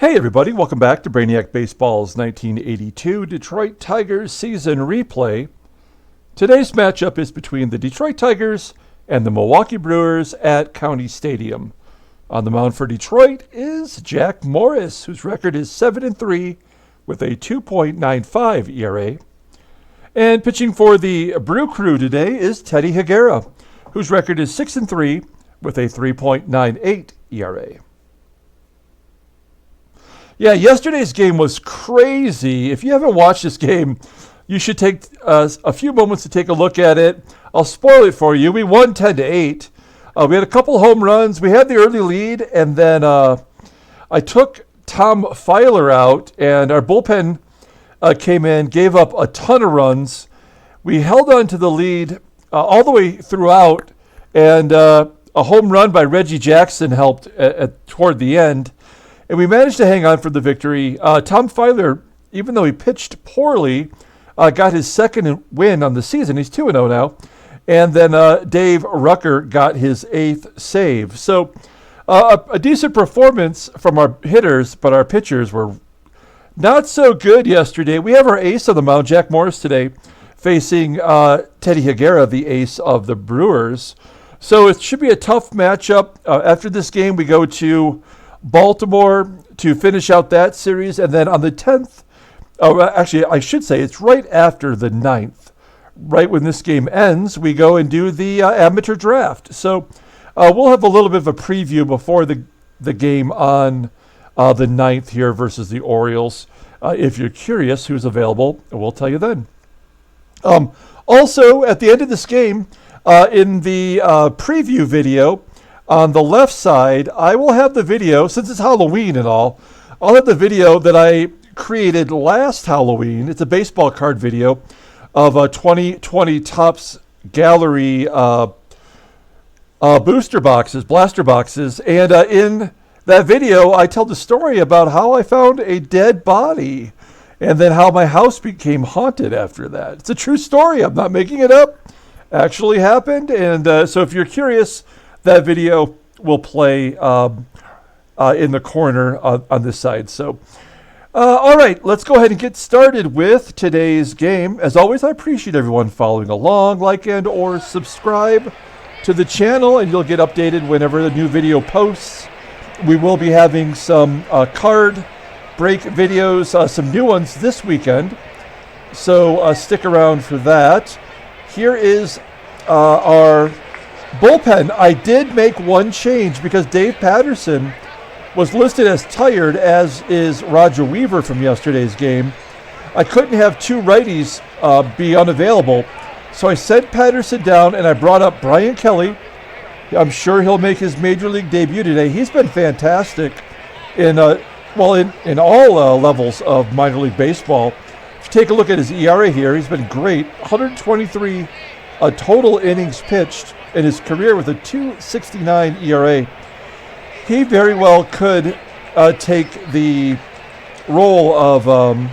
Hey everybody, welcome back to Brainiac Baseball's 1982 Detroit Tigers season replay. Today's matchup is between the Detroit Tigers and the Milwaukee Brewers at County Stadium. On the mound for Detroit is Jack Morris, whose record is 7-3 with a 2.95 ERA. And pitching for the Brew Crew today is Teddy Higuera, whose record is 6-3 with a 3.98 ERA. Yeah, yesterday's game was crazy. If you haven't watched this game, you should take a few moments to take a look at it. I'll spoil it for you. We won 10-8. We had a couple home runs. We had the early lead, and then I took Tom Filer out, and our bullpen came in, gave up a ton of runs. We held on to the lead all the way throughout, and a home run by Reggie Jackson helped toward the end. And we managed to hang on for the victory. Tom Filer, even though he pitched poorly, got his second win on the season. He's 2-0 now. And then Dave Rucker got his 8th save. So a decent performance from our hitters, but our pitchers were not so good yesterday. We have our ace on the mound, Jack Morris, today, facing Teddy Higuera, the ace of the Brewers. So it should be a tough matchup. After this game, we go to Baltimore to finish out that series, and then on the 10th, actually I should say it's right after the 9th, right when this game ends, we go and do the amateur draft. So we'll have a little bit of a preview before the game on the 9th here versus the Orioles. If you're curious who's available, we'll tell you then. Also, at the end of this game, in the preview video, on the left side, I will have the video, since it's Halloween and all, I'll have the video that I created last Halloween. It's a baseball card video of a 2020 Topps Gallery booster boxes, blaster boxes. And in that video, I tell the story about how I found a dead body and then how my house became haunted after that. It's a true story. I'm not making it up. Actually happened. And so if you're curious, that video will play in the corner on this side. So, all right, let's go ahead and get started with today's game. As always, I appreciate everyone following along, like and or subscribe to the channel, and you'll get updated whenever the new video posts. We will be having some card break videos, some new ones this weekend. So stick around for that. Here is our bullpen. I did make one change because Dave Patterson was listed as tired, as is Roger Weaver from yesterday's game. I couldn't have two righties be unavailable, so I sent Patterson down and I brought up Brian Kelly. I'm sure he'll make his major league debut today. He's been fantastic in all levels of minor league baseball. If you take a look at his ERA here, he's been great. 123 total innings pitched in his career with a 2.69 ERA. He very well could take the role of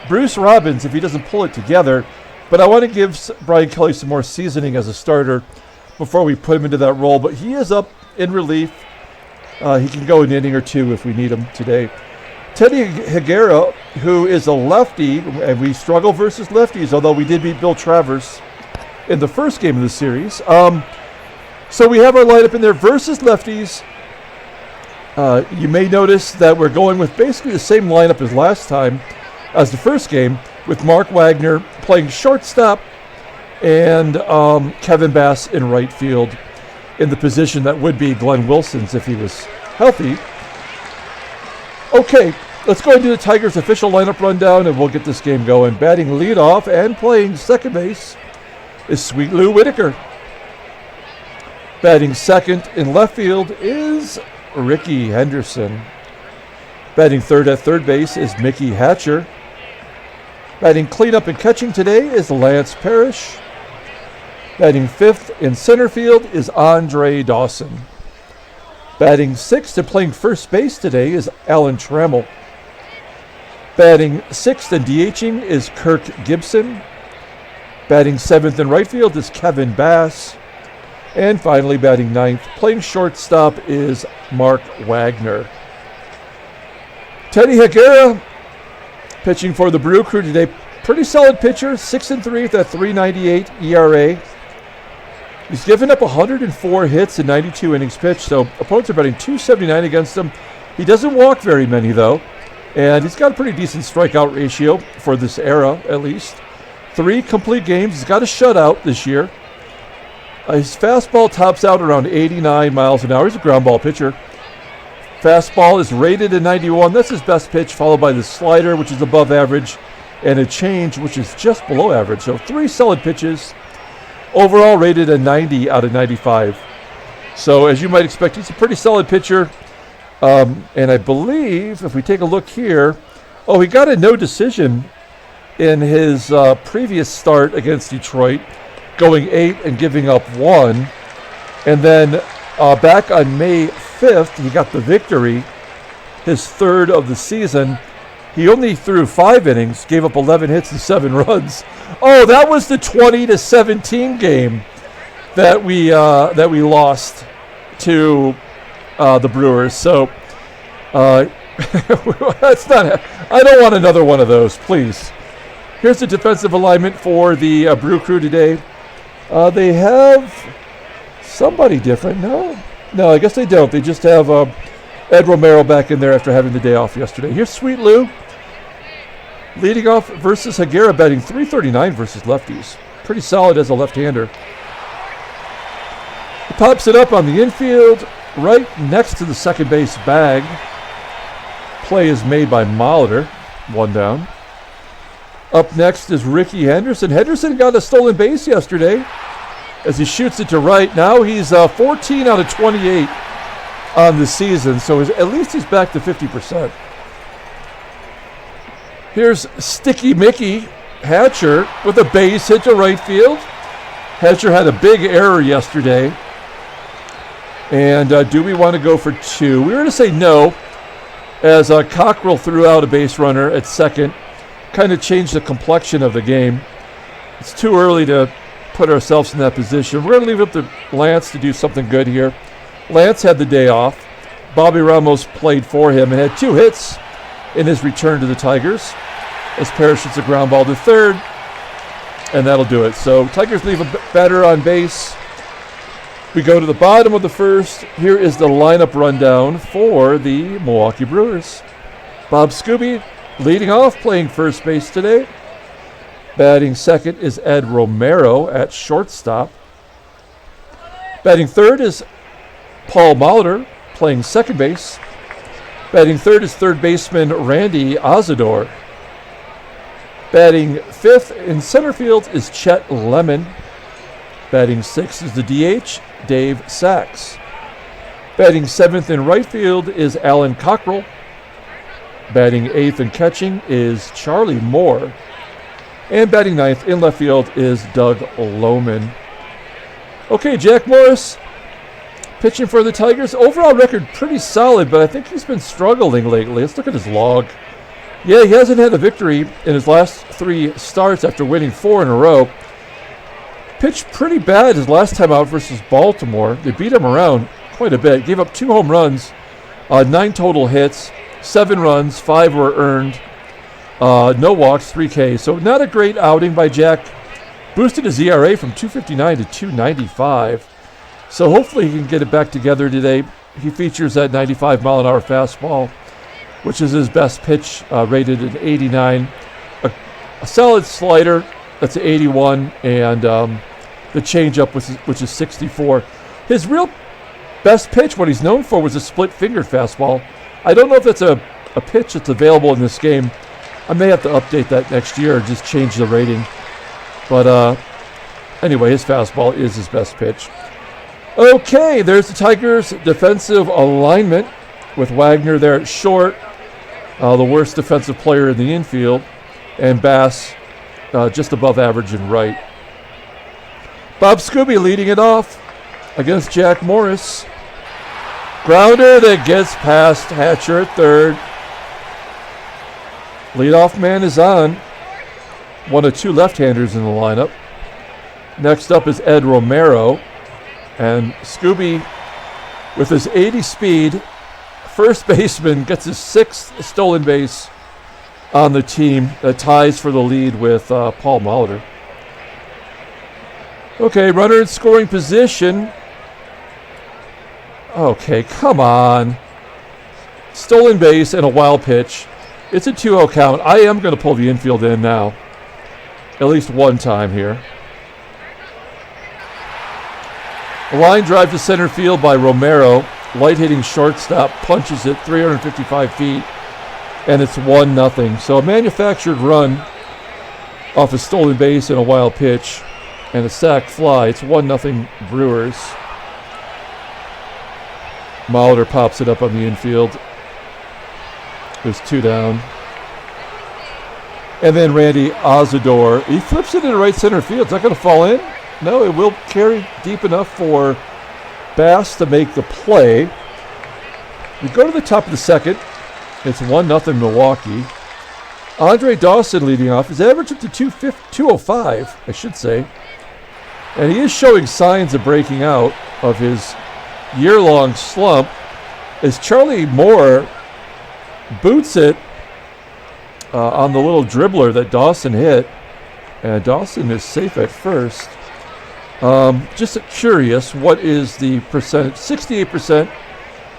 Bruce Robbins if he doesn't pull it together. But I want to give Brian Kelly some more seasoning as a starter before we put him into that role. But he is up in relief. He can go an inning or two if we need him today. Teddy Higuera, who is a lefty, and we struggle versus lefties, although we did beat Bill Travers in the first game of the series. So we have our lineup in there versus lefties. You may notice that we're going with basically the same lineup as last time, as the first game, with Mark Wagner playing shortstop and Kevin Bass in right field in the position that would be Glenn Wilson's if he was healthy. Okay, let's go and do the Tigers' official lineup rundown, and we'll get this game going. Batting leadoff and playing second base is Sweet Lou Whitaker. Batting second in left field is Rickey Henderson. Batting third at third base is Mickey Hatcher. Batting cleanup and catching today is Lance Parrish. Batting fifth in center field is Andre Dawson. Batting sixth and playing first base today is Alan Trammell. Batting sixth and DHing is Kirk Gibson. Batting seventh in right field is Kevin Bass. And finally, batting ninth, playing shortstop, is Mark Wagner. Teddy Higuera, pitching for the Brew Crew today. Pretty solid pitcher, 6-3 with a 3.98 ERA. He's given up 104 hits in 92 innings pitched, so opponents are batting .279 against him. He doesn't walk very many, though, and he's got a pretty decent strikeout ratio for this era, at least. 3 complete games. He's got a shutout this year. His fastball tops out around 89 miles an hour. He's a ground ball pitcher. Fastball is rated at 91. That's his best pitch, followed by the slider, which is above average, and a change, which is just below average. So 3 solid pitches. Overall rated a 90 out of 95. So as you might expect, he's a pretty solid pitcher. And I believe, if we take a look here, he got a no decision in his previous start against Detroit, going 8 and giving up 1. And then back on May 5th, he got the victory, his 3rd of the season. He only threw 5 innings, gave up 11 hits and 7 runs. Oh, that was the 20-17 game that we lost to the Brewers. So that's not. I don't want another one of those, please. Here's the defensive alignment for the Brew Crew today. They have somebody different. No, I guess they don't. They just have Ed Romero back in there after having the day off yesterday. Here's Sweet Lou leading off versus Higuera, batting .339 versus lefties. Pretty solid as a left-hander. He pops it up on the infield, right next to the second base bag. Play is made by Molitor, 1 down. Up next is Rickey Henderson. Henderson got a stolen base yesterday as he shoots it to right. Now he's 14 out of 28 on the season, so at least he's back to 50%. Here's Sticky Mickey Hatcher with a base hit to right field. Hatcher had a big error yesterday. And do we want to go for 2? We were going to say no, as Cockrell threw out a base runner at second. Kind of changed the complexion of the game. It's too early to put ourselves in that position. We're going to leave it up to Lance to do something good here. Lance had the day off. Bobby Ramos played for him and had 2 hits in his return to the Tigers, as Parrish hits a ground ball to third, and that'll do it. So Tigers leave a batter on base. We go to the bottom of the first. Here is the lineup rundown for the Milwaukee Brewers. Bob Skube leading off, playing first base today. Batting second is Ed Romero at shortstop. Batting third is Paul Molitor, playing second base. Batting third is third baseman Randy Asadoor. Batting fifth in center field is Chet Loman. Batting sixth is the DH, Dave Sachs. Batting seventh in right field is Alan Cockrell. Batting eighth and catching is Charlie Moore. And batting ninth in left field is Doug Loman. Okay, Jack Morris pitching for the Tigers. Overall record pretty solid, but I think he's been struggling lately. Let's look at his log. Yeah, he hasn't had a victory in his last 3 starts after winning 4 in a row. Pitched pretty bad his last time out versus Baltimore. They beat him around quite a bit. Gave up 2 home runs, 9 total hits, 7 runs, 5 were earned, no walks, 3 Ks. So not a great outing by Jack. Boosted his ERA from 2.59 to 2.95. So hopefully he can get it back together today. He features that 95-mile-an-hour fastball, which is his best pitch, rated at 89. A solid slider, that's an 81, and the changeup, which is 64. His real best pitch, what he's known for, was a split-fingered fastball. I don't know if that's a pitch that's available in this game. I may have to update that next year or just change the rating. But anyway, his fastball is his best pitch. Okay, there's the Tigers' defensive alignment with Wagner there at short, the worst defensive player in the infield, and Bass just above average in right. Bob Skube leading it off against Jack Morris. Grounder that gets past Hatcher at third. Leadoff man is on. One of 2 left-handers in the lineup. Next up is Ed Romero. And Skube, with his 80 speed, first baseman gets his 6th stolen base on the team. That ties for the lead with Paul Molitor. Okay, runner in scoring position. Okay, come on. Stolen base and a wild pitch. It's a 2-0 count. I am going to pull the infield in now. At least one time here. A line drive to center field by Romero. Light-hitting shortstop punches it 355 feet. And it's 1-0. So a manufactured run off a stolen base and a wild pitch. And a sac fly. It's 1-0 Brewers. Molitor pops it up on the infield. There's 2 down. And then Randy Asadoor. He flips it into right center field. It's not going to fall in. No, it will carry deep enough for Bass to make the play. We go to the top of the second. It's 1-0 Milwaukee. Andre Dawson leading off. His average up to 205, I should say. And he is showing signs of breaking out of his year-long slump as Charlie Moore boots it on the little dribbler that Dawson hit. And Dawson is safe at first. Just curious, what is the percentage? 68%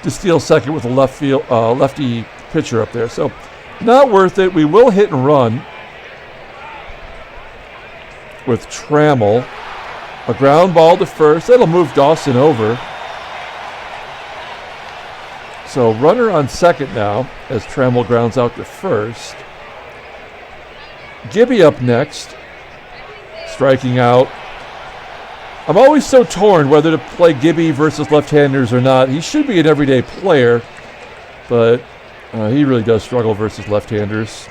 to steal second with a lefty pitcher up there. So not worth it. We will hit and run with Trammell. A ground ball to first. That'll move Dawson over. So runner on second now as Trammell grounds out to first. Gibby up next. Striking out. I'm always so torn whether to play Gibby versus left-handers or not. He should be an everyday player, but he really does struggle versus left-handers.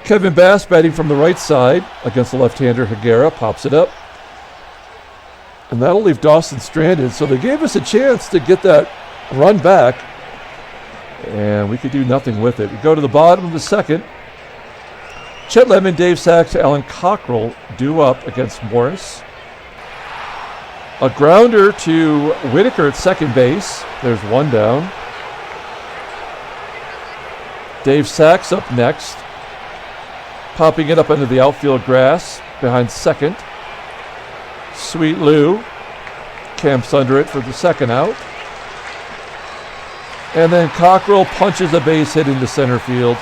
Kevin Bass batting from the right side against the left-hander Higuera. Pops it up. And that'll leave Dawson stranded. So they gave us a chance to get that run back. And we could do nothing with it. We go to the bottom of the second. Chet Lemon, Dave Sachs, Alan Cockrell due up against Morris. A grounder to Whitaker at second base. There's 1 down. Dave Sachs up next. Popping it up into the outfield grass behind second. Sweet Lou camps under it for the second out. And then Cockrell punches a base hit into center field.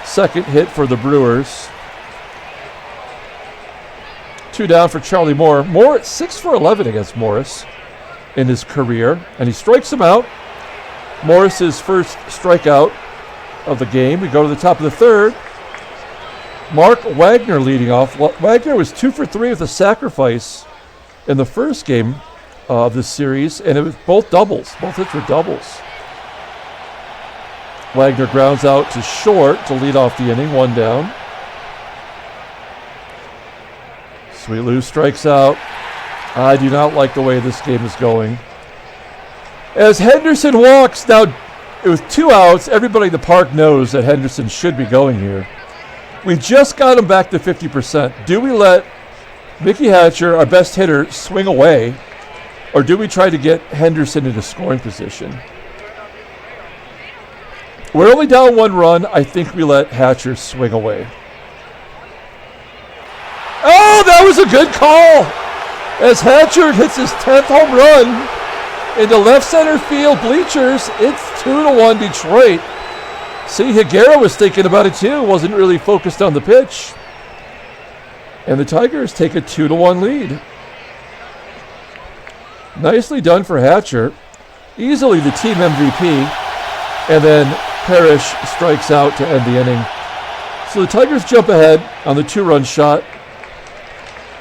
Second hit for the Brewers. 2 down for Charlie Moore. Moore 6 for 11 against Morris in his career. And he strikes him out. Morris's first strikeout of the game. We go to the top of the third. Mark Wagner leading off. Wagner was 2 for 3 with a sacrifice in the first game of this series, and it was both doubles. Both hits were doubles. Wagner grounds out to short to lead off the inning, 1 down. Sweet Lou strikes out. I do not like the way this game is going. As Henderson walks, now with 2 outs, everybody in the park knows that Henderson should be going here. We just got him back to 50%. Do we let Mickey Hatcher, our best hitter, swing away? Or do we try to get Henderson into scoring position? We're only down 1 run. I think we let Hatcher swing away. Oh, that was a good call! As Hatcher hits his 10th home run into left center field bleachers, it's 2-1 Detroit. See, Higuera was thinking about it too, wasn't really focused on the pitch. And the Tigers take a 2-1 lead. Nicely done for Hatcher. Easily the team MVP. And then Parrish strikes out to end the inning. So the Tigers jump ahead on the 2-run shot.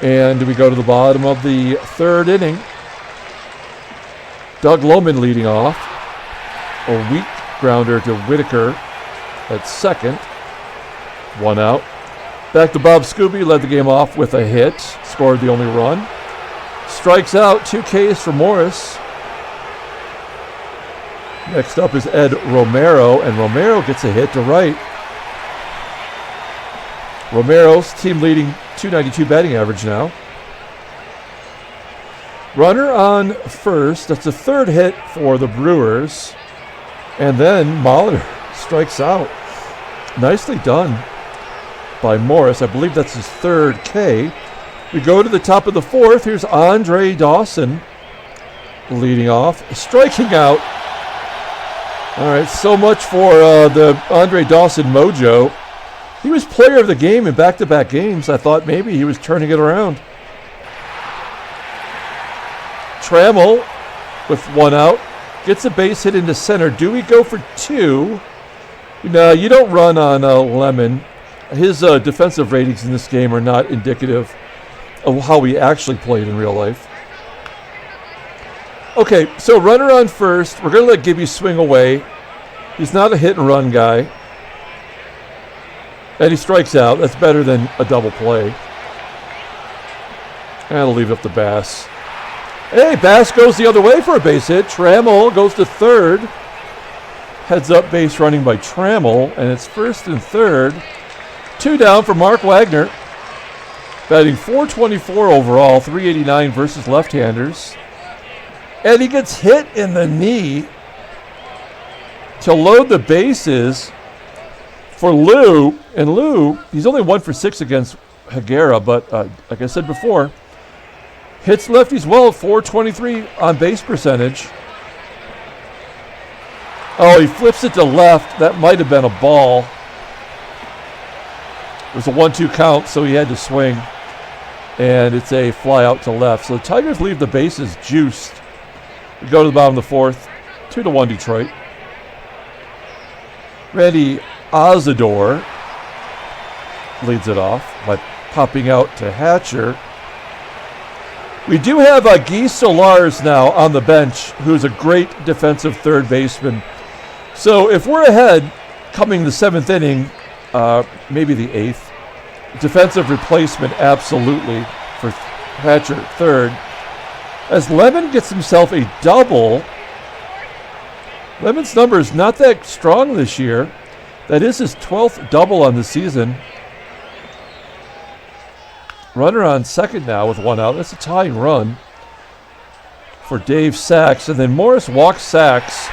And we go to the bottom of the third inning. Doug Loman leading off. A weak grounder to Whitaker at second. 1 out. Back to Bob Skube, led the game off with a hit. Scored the only run. Strikes out, 2 Ks for Morris. Next up is Ed Romero, and Romero gets a hit to right. Romero's team leading .292 batting average now. Runner on first. That's the third hit for the Brewers. And then Molitor strikes out. Nicely done by Morris. I believe that's his third K. We go to the top of the fourth. Here's Andre Dawson leading off, striking out. All right, so much for the Andre Dawson mojo. He was player of the game in back-to-back games. I thought maybe he was turning it around. Trammell with one out. Gets a base hit into center. Do we go for two? No, you don't run on Lemon. His defensive ratings in this game are not indicative of how he actually played in real life. Okay, so runner on first. We're going to let Gibby swing away. He's not a hit and run guy. And he strikes out. That's better than a double play. And I'll leave it up to Bass. Hey, Bass goes the other way for a base hit. Trammell goes to third. Heads up base running by Trammell. And it's first and third. 2 down for Mark Wagner. Batting .424 overall, .389 versus left-handers. And he gets hit in the knee to load the bases for Lou. And Lou, he's only 1 for 6 against Higuera, but like I said before, hits lefties well at .423 on base percentage. Oh, he flips it to left. That might have been a ball. It was a 1-2 count, so he had to swing. And it's a fly out to left. So the Tigers leave the bases juiced. We go to the bottom of the fourth. 2-1 Detroit. Randy Asadoor leads it off by popping out to Hatcher. We do have Guy Solars now on the bench, who's a great defensive third baseman. So if we're ahead coming the 7th inning, maybe the 8th, defensive replacement absolutely for Hatcher third. As Lemon gets himself a double. Lemon's number is not that strong this year. That is his 12th double on the season. Runner on second now with one out. That's a tying run for Dave Sachs. And then Morris walks Sachs.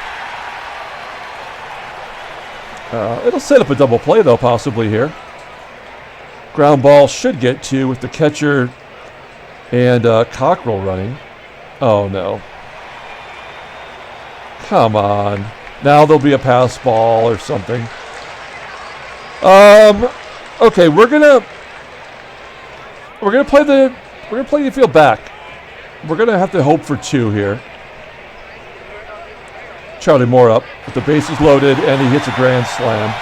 It'll set up a double play, though, possibly here. Ground ball should get to with the catcher and Cockrell running. Oh, no. Come on. Now there'll be a pass ball or something. Okay, we're gonna play the field back. We're gonna have to hope for 2 here. Charlie Moore up with the bases loaded, and he hits a grand slam.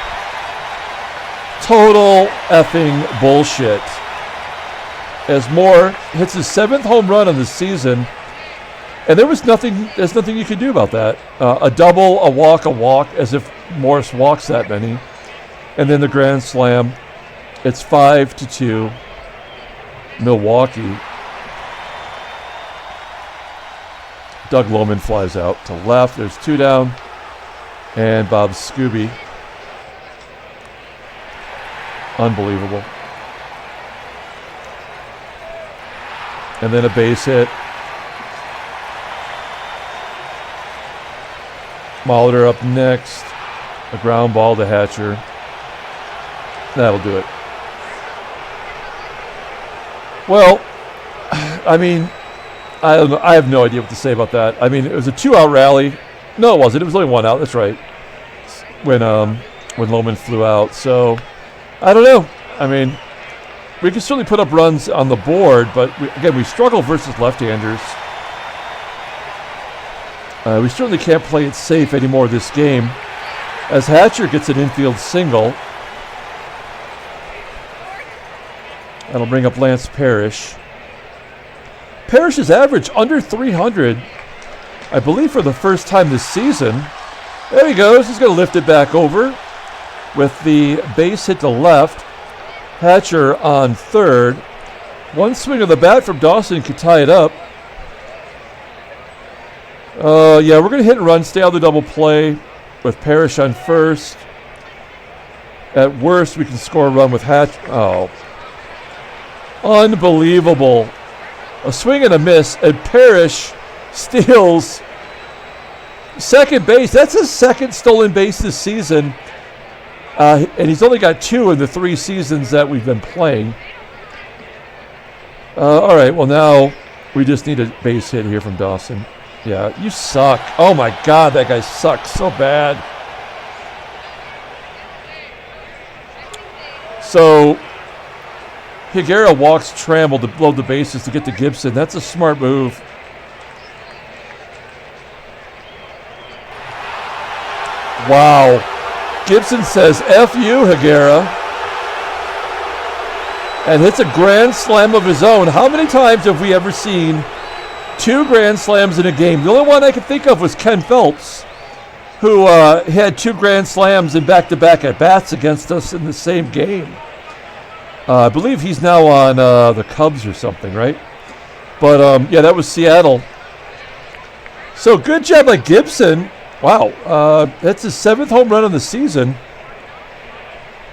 Total effing bullshit. As Moore hits his 7th home run of the season, and there's nothing you can do about that. A double, a walk, as if Morris walks that many. And then the grand slam. It's 5-2. Milwaukee. Doug Loman flies out to left. There's 2 down. And Bob Skube. Unbelievable. And then a base hit. Molitor up next. A ground ball to Hatcher. That'll do it. Well, I mean, I don't know. I have no idea what to say about that. I mean, it was a 2-out rally. No, it wasn't. It was only 1 out. That's right. When Loman flew out. So, I don't know. I mean, we can certainly put up runs on the board, but we struggle versus left-handers. We certainly can't play it safe anymore this game. As Hatcher gets an infield single. That'll bring up Lance Parrish. Parrish's average under 300, I believe, for the first time this season. There he goes. He's going to lift it back over with the base hit to left. Hatcher on third. One swing of the bat from Dawson could tie it up. Yeah, we're going to hit and run, stay on the double play with Parrish on first. At worst, we can score a run with Hatch. Oh. Unbelievable. A swing and a miss, and Parrish steals second base. That's his second stolen base this season. And he's only got 2 in the 3 seasons that we've been playing. All right, well, now we just need a base hit here from Dawson. Yeah, you suck. Oh, my God, that guy sucks so bad. So Higuera walks Trammell to load the bases to get to Gibson. That's a smart move. Wow. Gibson says, F you, Higuera. And hits a grand slam of his own. How many times have we ever seen 2 grand slams in a game? The only one I could think of was Ken Phelps, who had 2 grand slams in back-to-back at-bats against us in the same game. I believe he's now on the Cubs or something, right? But, yeah, that was Seattle. So good job by Gibson. Wow, that's his 7th home run of the season.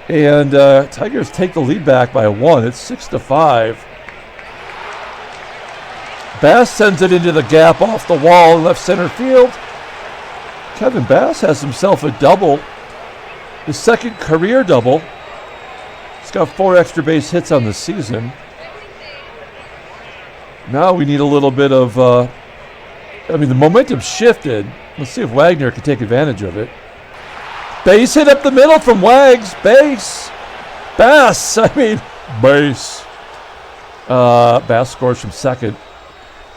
And Tigers take the lead back by 1. It's 6-5. Bass sends it into the gap off the wall in left center field. Kevin Bass has himself a double. His second career double. He's got 4 extra base hits on the season. Now we need a little bit of, the momentum shifted. Let's see if Wagner can take advantage of it. Base hit up the middle from Wags. Base. Bass. Base. Bass scores from second.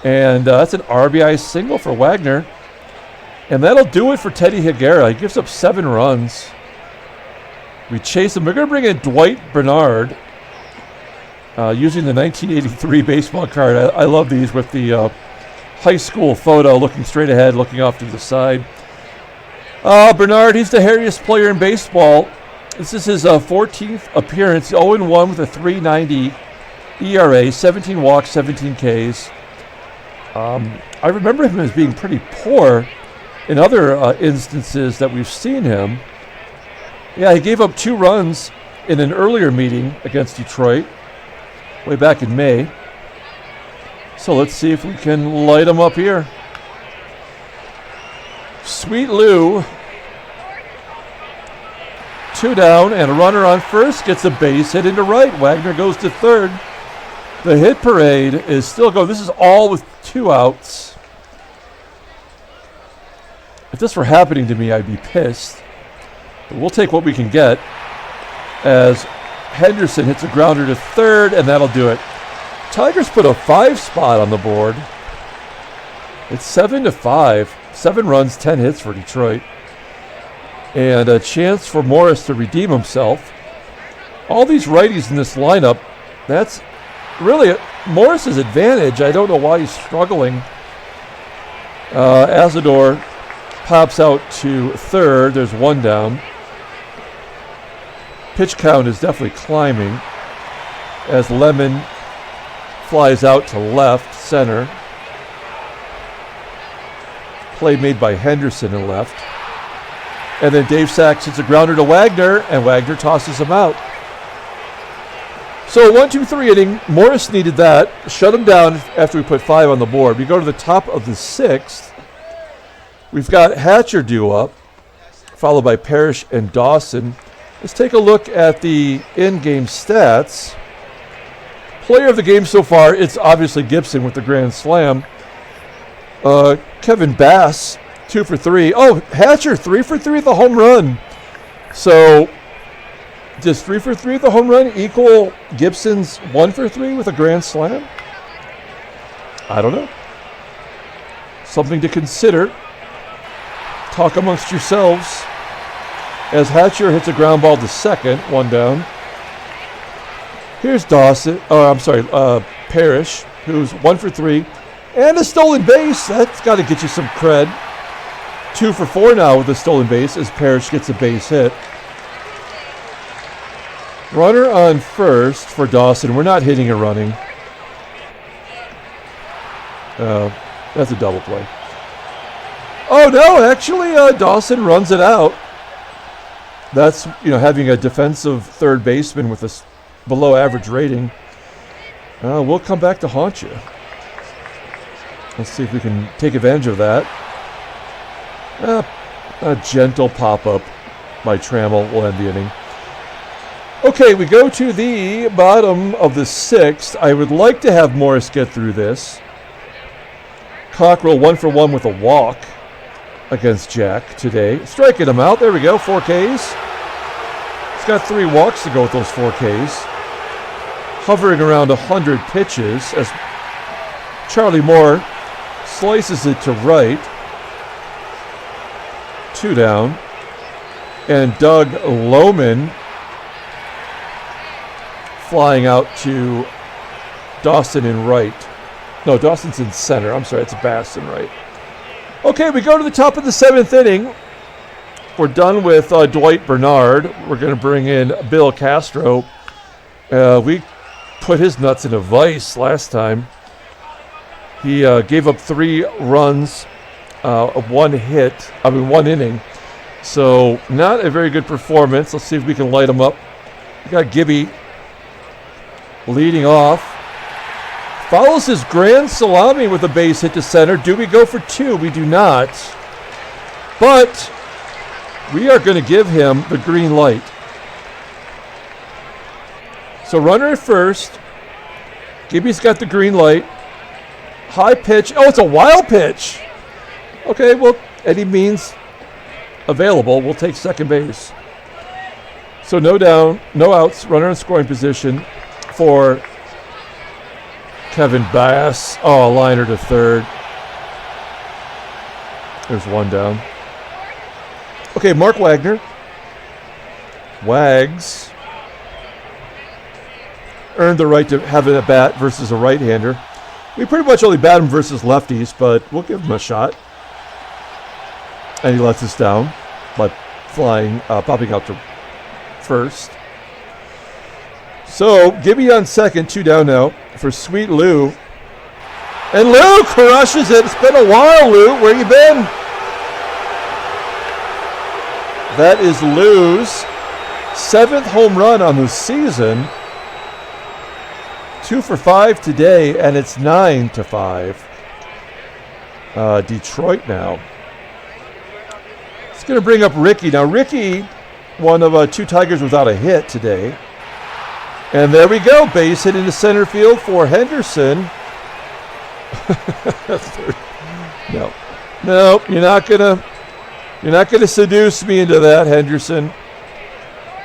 And that's an RBI single for Wagner. And that'll do it for Teddy Higuera. He gives up 7 runs. We chase him. We're going to bring in Dwight Bernard using the 1983 baseball card. I love these with the high school photo looking straight ahead, looking off to the side. Bernard, he's the hairiest player in baseball. This is his 14th appearance, 0-1 with a 3.90 ERA, 17 walks, 17 Ks. I remember him as being pretty poor in other instances that we've seen him. Yeah, he gave up 2 runs in an earlier meeting against Detroit way back in May. So let's see if we can light him up here. Sweet Lou. 2 down and a runner on first, gets a base hit into right. Wagner goes to third. The hit parade is still going. This is all with 2 outs. If this were happening to me, I'd be pissed. But we'll take what we can get as Henderson hits a grounder to third, and that'll do it. Tigers put a 5 spot on the board. It's 7-5. 7 runs, 10 hits for Detroit. And a chance for Morris to redeem himself. All these righties in this lineup, that's really Morris's advantage. I don't know why he's struggling. Asadoor pops out to third. There's 1 down. Pitch count is definitely climbing as Loman flies out to left center. Play made by Henderson in left. And then Dave Sachs hits a grounder to Wagner, and Wagner tosses him out. So 1-2-3 inning. Morris needed that. Shut him down after we put 5 on the board. We go to the top of the 6th. We've got Hatcher due up, followed by Parrish and Dawson. Let's take a look at the in-game stats. Player of the game so far, it's obviously Gibson with the grand slam. Kevin Bass, 2 for 3. Oh, Hatcher, 3 for 3 at the home run. So does 3 for 3 at the home run equal Gibson's 1 for 3 with a grand slam? I don't know. Something to consider. Talk amongst yourselves. As Hatcher hits a ground ball to second, 1 down. Here's Dawson. Parrish, who's 1 for 3. And a stolen base. That's got to get you some cred. 2 for 4 now with a stolen base as Parrish gets a base hit. Runner on first for Dawson. We're not hitting or running. That's a double play. Oh, no, actually, Dawson runs it out. That's, having a defensive third baseman with a below average rating. We'll come back to haunt you. Let's see if we can take advantage of that. A gentle pop-up by Trammell will end the inning. Okay, we go to the bottom of the 6th. I would like to have Morris get through this. Cockrell 1 for 1 with a walk against Jack today. Striking him out. There we go, 4 Ks. He's got 3 walks to go with those 4 Ks. Hovering around 100 pitches as Charlie Moore slices it to right. 2 down. And Doug Loman flying out to Dawson in right. No, Dawson's in center. I'm sorry, it's Bass in right. Okay, we go to the top of the 7th inning. We're done with Dwight Bernard. We're going to bring in Bill Castro. We put his nuts in a vice last time. He gave up 3 runs, 1 inning. So not a very good performance. Let's see if we can light him up. We got Gibby leading off. Follows his grand salami with a base hit to center. Do we go for 2? We do not. But we are going to give him the green light. So runner at first. Gibby's got the green light. High pitch. Oh, it's a wild pitch. Okay, well, any means available. We'll take second base. So no down, no outs. Runner in scoring position for Kevin Bass. Oh, a liner to third. There's 1 down. Okay, Mark Wagner. Wags earned the right to have it at bat versus a right-hander. We pretty much only bat him versus lefties, but we'll give him a shot. And he lets us down by popping out to first. So, Gibby on second, 2 down now for Sweet Lou. And Lou crushes it. It's been a while, Lou. Where you been? That is Lou's 7th home run on the season. 2 for 5 today, and it's 9-5. Detroit now. It's going to bring up Rickey. Now, Rickey, one of 2 Tigers without a hit today. And there we go. Base hit into center field for Henderson. No, you're not gonna seduce me into that, Henderson.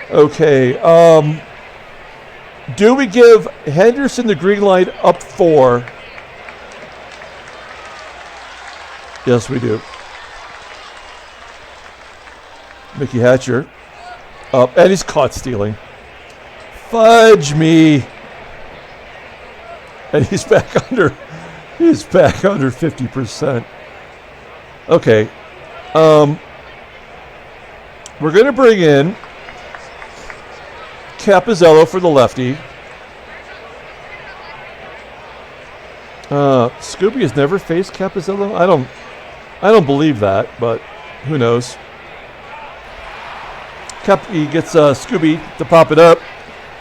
Okay. Do we give Henderson the green light up 4? Yes, we do. Mickey Hatcher up, and he's caught stealing. Fudge me. And he's back under 50%. Okay. We're going to bring in Capizzello for the lefty. Skube has never faced Capizzello. I don't believe that, but who knows. He gets Skube to pop it up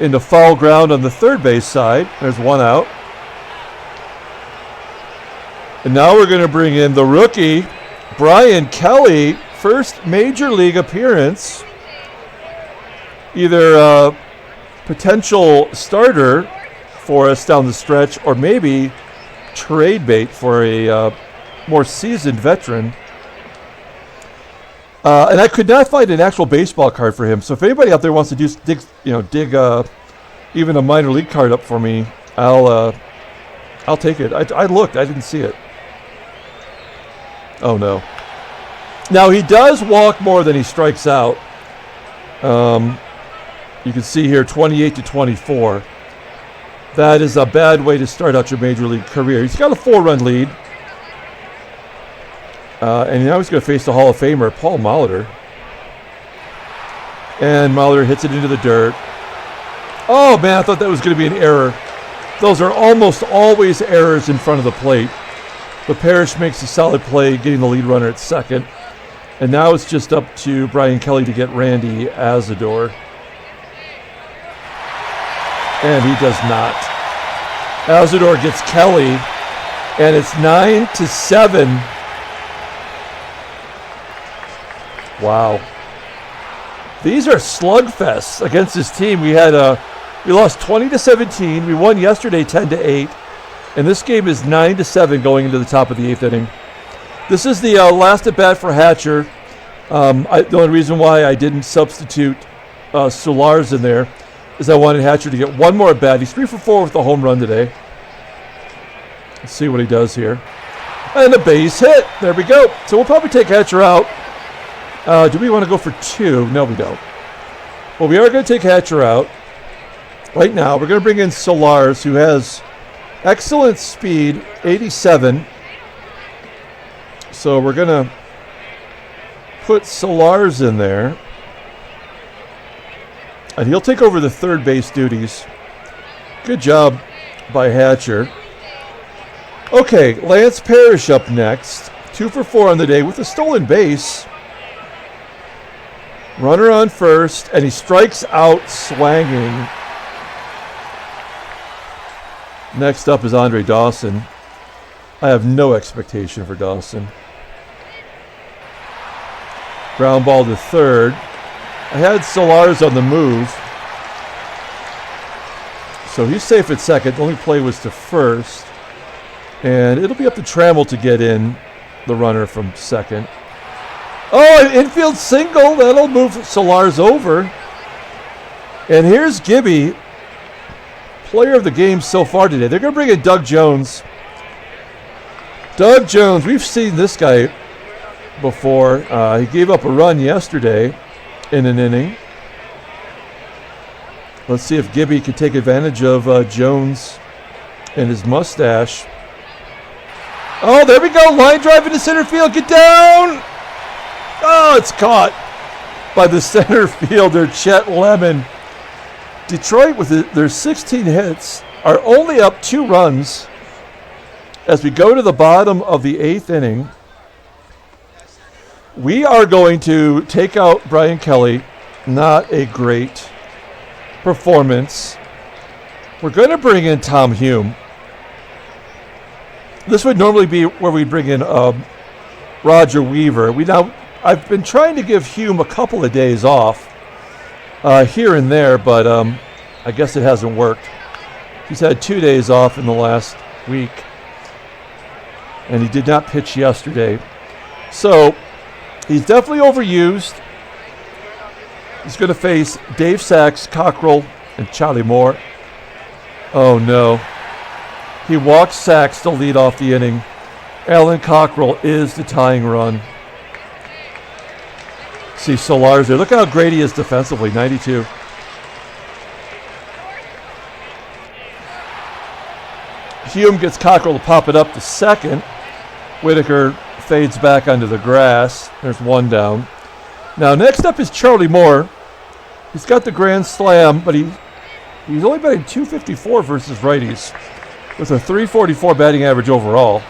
into foul ground on the third base side. There's 1 out. And now we're going to bring in the rookie, Brian Kelly, first major league appearance. Either a potential starter for us down the stretch or maybe trade bait for a more seasoned veteran. And I could not find an actual baseball card for him. So if anybody out there wants to dig even a minor league card up for me, I'll take it. I looked, I didn't see it. Oh no. Now he does walk more than he strikes out. You can see here 28-24. That is a bad way to start out your major league career. He's got a 4-run lead. And now he's going to face the Hall of Famer, Paul Molitor. And Molitor hits it into the dirt. Oh, man, I thought that was going to be an error. Those are almost always errors in front of the plate. But Parrish makes a solid play, getting the lead runner at second. And now it's just up to Brian Kelly to get Randy Asadoor. And he does not. Asadoor gets Kelly, and it's 9-7. Wow. These are slugfests against this team. We lost 20-17. We won yesterday 10-8. And this game is 9-7 going into the top of the 8th inning. This is the last at bat for Hatcher. The only reason why I didn't substitute Solars in there is I wanted Hatcher to get one more at bat. He's 3 for 4 with a home run today. Let's see what he does here. And a base hit. There we go. So we'll probably take Hatcher out. Do we want to go for 2? No, we don't. Well, we are going to take Hatcher out. Right now, we're going to bring in Solars, who has excellent speed, 87. So we're going to put Solars in there. And he'll take over the third base duties. Good job by Hatcher. Okay, Lance Parrish up next. 2 for 4 on the day with a stolen base. Runner on first, and he strikes out swinging. Next up is Andre Dawson. I have no expectation for Dawson. Ground ball to third. I had Solars on the move. So he's safe at second. The only play was to first. And it'll be up to Trammell to get in the runner from second. Oh, an infield single. That'll move Solars over. And here's Gibby, player of the game so far today. They're going to bring in Doug Jones. Doug Jones, we've seen this guy before. He gave up a run yesterday in an inning. Let's see if Gibby can take advantage of Jones and his mustache. Oh, there we go. Line drive into center field. Get down. Oh, it's caught by the center fielder, Chet Loman. Detroit, with their 16 hits, are only up 2 runs as we go to the bottom of the 8th inning. We are going to take out Brian Kelly. Not a great performance. We're going to bring in Tom Hume. This would normally be where we bring in Roger Weaver. I've been trying to give Hume a couple of days off here and there, but I guess it hasn't worked. He's had 2 days off in the last week, and he did not pitch yesterday. So he's definitely overused. He's going to face Dave Sachs, Cockrell, and Charlie Moore. Oh, no. He walks Sachs to lead off the inning. Alan Cockrell is the tying run. See Solars there. Look how great he is defensively, 92. Hume gets Cockrell to pop it up to second. Whitaker fades back onto the grass. There's one down. Now next up is Charlie Moore. He's got the grand slam, but he's only batting .254 versus righties with a .344 batting average overall.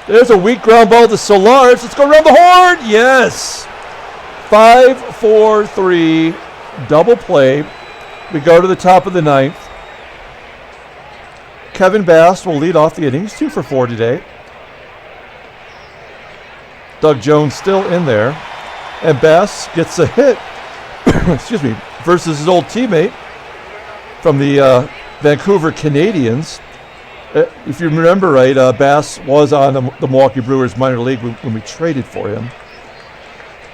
There's a weak ground ball to Solars. Let's go around the horn. Yes. 5-4-3 double play. We go to the top of the 9th. Kevin Bass will lead off the inning. He's 2 for 4 today. Doug Jones still in there. And Bass gets a hit versus his old teammate from the Vancouver Canadians. If you remember right, Bass was on the Milwaukee Brewers minor league when we traded for him.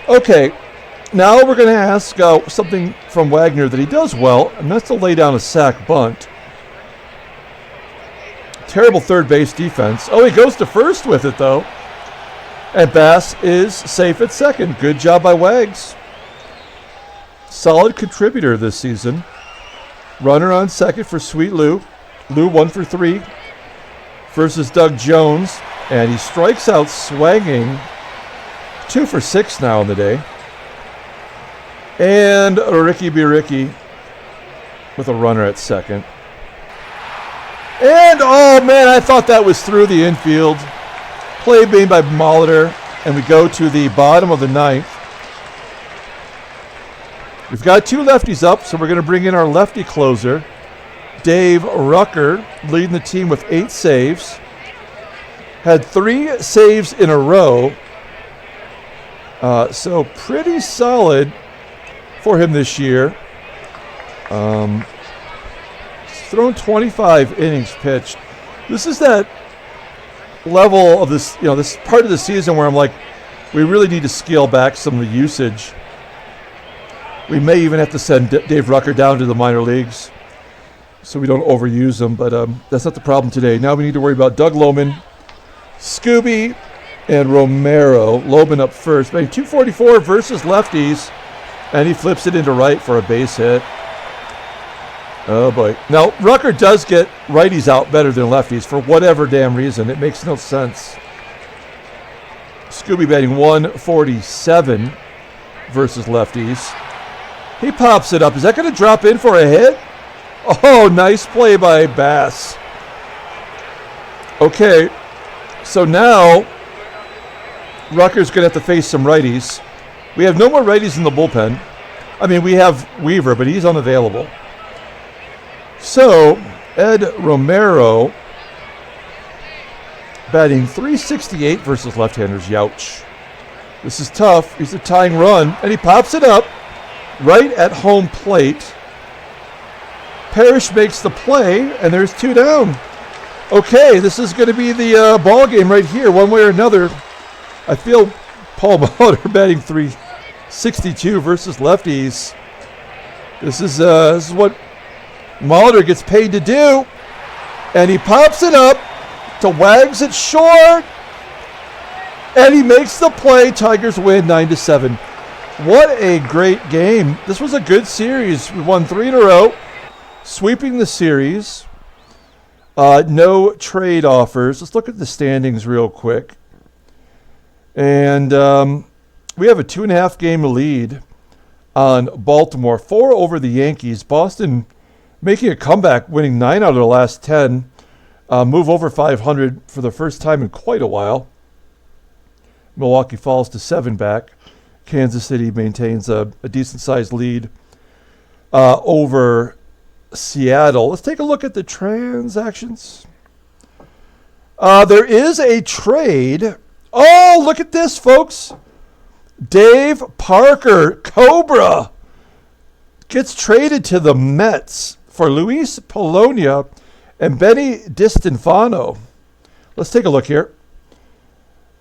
Okay, now we're going to ask something from Wagner that he does well, and that's to lay down a sac bunt. Terrible third base defense. Oh, he goes to first with it, though. And Bass is safe at second. Good job by Wags. Solid contributor this season. Runner on second for Sweet Lou. Lou 1 for 3 versus Doug Jones. And he strikes out swinging. 2 for 6 now in the day. And Rickey with a runner at second. And, oh man, I thought that was through the infield. Play made by Molitor, and we go to the bottom of the 9th. We've got 2 lefties up, so we're going to bring in our lefty closer, Dave Rucker, leading the team with 8 saves. Had 3 saves in a row So pretty solid for him this year. He's thrown 25 innings pitched. This is that level of this, this part of the season where I'm like, we really need to scale back some of the usage. We may even have to send Dave Rucker down to the minor leagues so we don't overuse him, but that's not the problem today. Now we need to worry about Doug Loman, Skube, and Romero. Loman up first, batting 244 versus lefties, and he flips it into right for a base hit. Oh boy. Now, Rucker does get righties out better than lefties for whatever damn reason. It makes no sense. Skube batting 147 versus lefties. He pops it up. Is that going to drop in for a hit? Oh, nice play by Bass. Okay, so now Rucker's going to have to face some righties. We have no more righties in the bullpen. I mean, we have Weaver, but he's unavailable. So, Ed Romero batting 368 versus left-handers. Youch. This is tough. He's a tying run, and he pops it up right at home plate. Parrish makes the play, and there's 2 down. Okay, this is going to be the ball game right here, one way or another. I feel Paul Molitor batting 362 versus lefties. This is what Molitor gets paid to do, and he pops it up to Wags it short, and he makes the play. Tigers win 9-7. What a great game. This was a good series. We won 3 in a row, sweeping the series. No trade offers. Let's look at the standings real quick. And we have a 2.5 game lead on Baltimore, 4 over the Yankees. Boston making a comeback, winning 9 out of the last 10. Move over 500 for the first time in quite a while. Milwaukee falls to 7 back. Kansas City maintains a decent-sized lead over Seattle. Let's take a look at the transactions. There is a trade. Oh, look at this, folks. Dave Parker, Cobra, gets traded to the Mets for Luis Polonia and Benny DiStefano. Let's take a look here.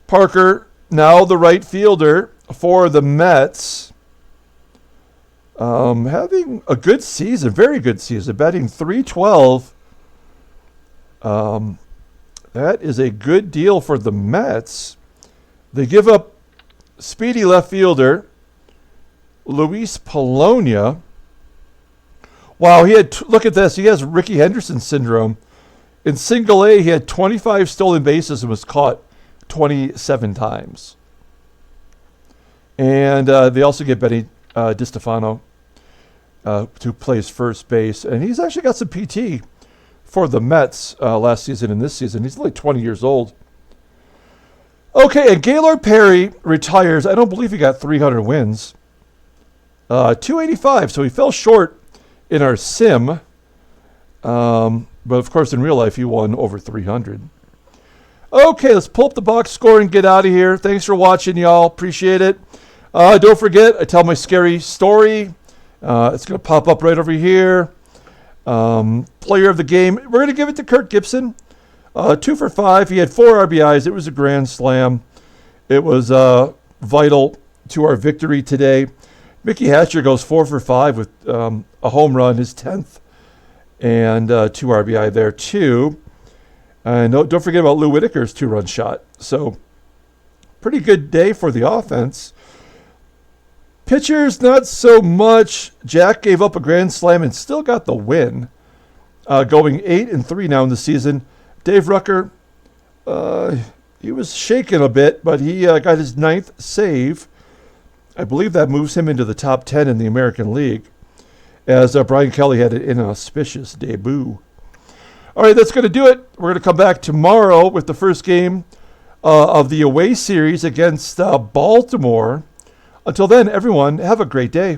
Parker, now the right fielder for the Mets, having a good season, very good season, batting .312. That is a good deal for the Mets. They give up speedy left fielder Luis Polonia. Wow, look at this. He has Rickey Henderson syndrome. In single A, he had 25 stolen bases and was caught 27 times. And they also get Benny DiStefano, who plays first base. And he's actually got some PT for the Mets last season and this season. He's only 20 years old. Okay, and Gaylord Perry retires. I don't believe he got 300 wins. 285, so he fell short in our sim. But of course, in real life, he won over 300. Okay, let's pull up the box score and get out of here. Thanks for watching, y'all. Appreciate it. Don't forget, I tell my scary story. It's going to pop up right over here. Player of the game. We're going to give it to Kirk Gibson. 2 for 5. He had 4 RBIs. It was a grand slam. It was vital to our victory today. Mickey Hatcher goes 4 for 5 with a home run, his 10th, and 2 RBI there too. And don't forget about Lou Whitaker's 2-run shot. So pretty good day for the offense. Pitchers, not so much. Jack gave up a grand slam and still got the win. Going 8-3 now in the season. Dave Rucker, he was shaken a bit, but he got his 9th save. I believe that moves him into the top 10 in the American League, as Brian Kelly had an inauspicious debut. All right, that's going to do it. We're going to come back tomorrow with the first game of the away series against Baltimore. Until then, everyone, have a great day.